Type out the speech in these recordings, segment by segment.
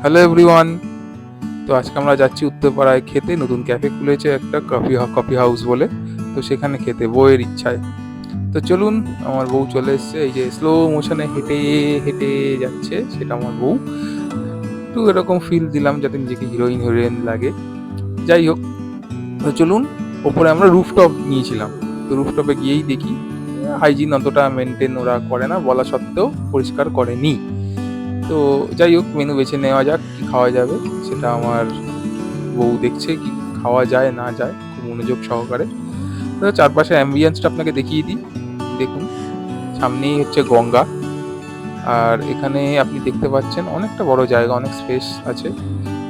Hello everyone. তো আজকে আমরা যাচ্ছি উত্তরপাড়ায় খেতে। নতুন ক্যাফে খুলেছে একটা কফি হাউস বলে। তো সেখানে খেতে বউয়ের ইচ্ছায়। তো চলুন, আমার বউ চলে এসছে। এই যে স্লো মোশনে হেঁটে হেঁটে যাচ্ছে, সেটা আমার বউ। একটু এরকম ফিল দিলাম যাতে নিজেকে হিরোইন হিরোইন লাগে। যাই হোক, তো চলুন। ওপরে আমরা রুফটপ নিয়েছিলাম। তো রুফটপে গিয়েই দেখি হাইজিন অতটা মেনটেন ওরা করে না, বলা সত্ত্বেও পরিষ্কার করেনি। তো যাই হোক, মেনু বেছে নেওয়া যাক, কি খাওয়া যাবে সেটা আমার বউ দেখছে, কি খাওয়া যায় না যায় খুব মনোযোগ সহকারে। তো চারপাশে অ্যাম্বিয়েন্সটা আপনাকে দেখিয়ে দিই। দেখুন, সামনেই হচ্ছে গঙ্গা। আর এখানে আপনি দেখতে পাচ্ছেন অনেকটা বড় জায়গা, অনেক স্পেস আছে,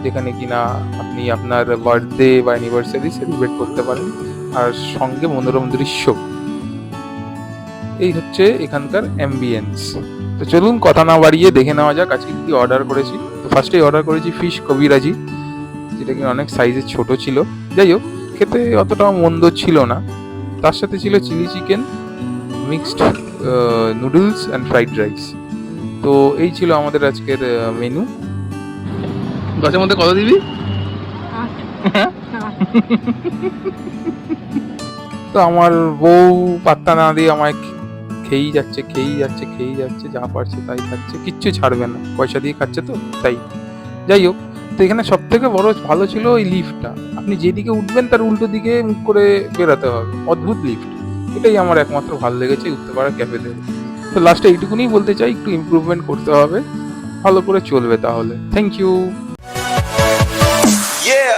যেখানে কিনা আপনি আপনার বার্থডে বা অ্যানিভার্সারি সেলিব্রেট করতে পারেন। আর সঙ্গে মনোরম দৃশ্য। এই হচ্ছে এখানকার অ্যাম্বিয়েন্স। তো চলুন, কথা না বাড়িয়ে দেখে নেওয়া যাক আজকে কি অর্ডার করেছি। তো ফার্স্টেই অর্ডার করেছি ফিশ কবিরাজি, যেটা কিনা অনেক সাইজে ছোট ছিল। যাই হোক, খেতে অতটাও মন্দ ছিল না। তার সাথে ছিল chilli chicken, mixed noodles and fried rice. তো এই ছিল আমাদের আজকের মেনু। 10-এর মধ্যে কত দিবি? তো আমার বউ পাত্তা না দিয়ে আমায় খেয়েই যাচ্ছে, খেয়েই যাচ্ছে, খেয়েই যাচ্ছে, যা পারছে তাই খাচ্ছে, কিচ্ছু ছাড়বে না, পয়সা দিয়ে খাচ্ছে তো তাই। যাই হোক, তো এখানে সব থেকে বড় ভালো ছিল ওই লিফটটা। আপনি যেদিকে উঠবেন তার উল্টো দিকে মুখ করে বেরাতে হবে, অদ্ভুত লিফট। এটাই আমার একমাত্র ভালো লেগেছে উত্তরপাড়া ক্যাফেতে। তো লাস্টে এইটুকুনি বলতে চাই, একটু ইমপ্রুভমেন্ট করতে হবে, ভালো করে চলবে তাহলে। Thank you. Yeah.